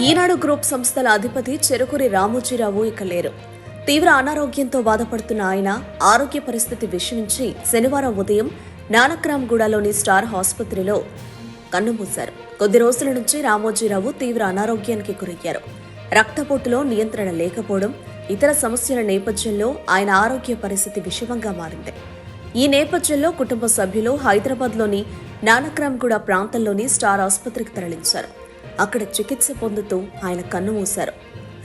ఈనాడు group సంస్థల అధిపతి చెరుకూరి రామోజీరావు ఇక లేరు. తీవ్ర అనారోగ్యంతో బాధపడుతున్న ఆయన ఆరోగ్య పరిస్థితి విషమించి శనివారం ఉదయం నానక్రామ్గూడలోని స్టార్ ఆసుపత్రిలో కన్నుమూశారు. కొద్ది రోజుల నుంచి రామోజీరావు తీవ్ర అనారోగ్యానికి గురయ్యారు. రక్తపోటులో నియంత్రణ లేకపోవడం, ఇతర సమస్యల నేపథ్యంలో ఆయన ఆరోగ్య పరిస్థితి విషమంగా మారింది. ఈ నేపథ్యంలో కుటుంబ సభ్యులు హైదరాబాద్లోని నానక్రామ్గూడ ప్రాంతంలోని స్టార్ ఆసుపత్రికి తరలించారు. అక్కడ చికిత్స పొందుతూ ఆయన కన్నుమూశారు.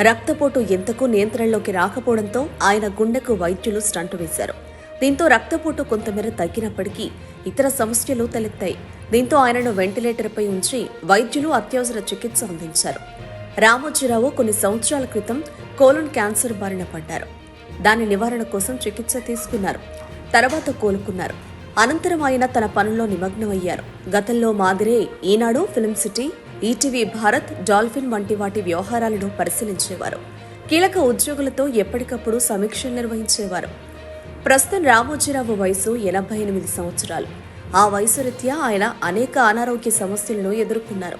రక్తపోటు ఎంతకు నియంత్రణలోకి రాకపోవడంతో ఆయన గుండెకు వైద్యులు స్టంటు వేశారు. దీంతో రక్తపోటు కొంతమేర తగ్గినప్పటికీ ఇతర సమస్యలు తలెత్తాయి. దీంతో ఆయనను వెంటిలేటర్పై ఉంచి వైద్యులు అత్యవసర చికిత్స అందించారు. రామోజీరావు కొన్ని సంవత్సరాల క్రితం కోలన్ క్యాన్సర్ బారిన పడ్డారు. దాని నివారణ కోసం చికిత్స తీసుకున్నారు. తర్వాత కోలుకున్నారు. అనంతరం ఆయన తన పనుల్లో నిమగ్నమయ్యారు. గతంలో మాదిరే Eenadu, Film City, ETV Bharat, Dolphin వంటి వాటి వ్యవహారాలను పరిశీలించేవారు. కీలక ఉద్యోగులతో ఎప్పటికప్పుడు సమీక్షలు నిర్వహించేవారు. ప్రస్తుతం రామోజీరావు వయసు 88 సంవత్సరాలు. ఆ వయసు రీత్యా ఆయన అనేక అనారోగ్య సమస్యలను ఎదుర్కొన్నారు.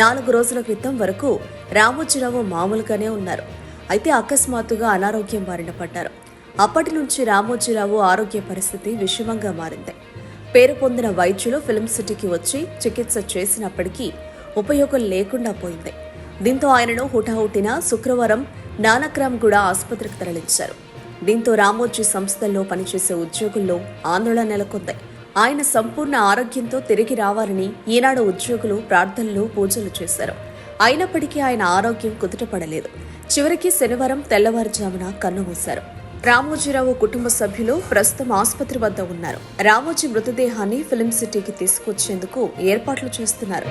4 రోజుల క్రితం వరకు రామోజీరావు మామూలుగానే ఉన్నారు. అయితే అకస్మాత్తుగా అనారోగ్యం బారిన పడ్డారు. అప్పటి నుంచి రామోజీరావు ఆరోగ్య పరిస్థితి విషమంగా మారింది. పేరు పొందిన వైద్యులు ఫిల్మ్ సిటీకి వచ్చి చికిత్స చేసినప్పటికీ ఉపయోగం లేకుండా పోయింది. దీంతో ఆయనను హుటాహుటిన శుక్రవారం నానక్రామ్గూడ ఆసుపత్రికి తరలించారు. దీంతో రామోజీ సంస్థల్లో పనిచేసే ఉద్యోగుల్లో ఆందోళన నెలకొంది. ఆయన సంపూర్ణ ఆరోగ్యంతో తిరిగి రావాలని ఈనాడు ఉద్యోగులు ప్రార్థనలు, పూజలు చేశారు. అయినప్పటికీ ఆయన ఆరోగ్యం కుదుటపడలేదు. చివరికి శనివారం తెల్లవారుజామున కన్నుమూశారు. రామోజీరావు కుటుంబ సభ్యులు ప్రస్తుతం ఆసుపత్రి వద్ద ఉన్నారు. రామోజీ మృతదేహాన్ని ఫిల్మ్ సిటీకి తీసుకొచ్చేందుకు ఏర్పాట్లు చేస్తున్నారు.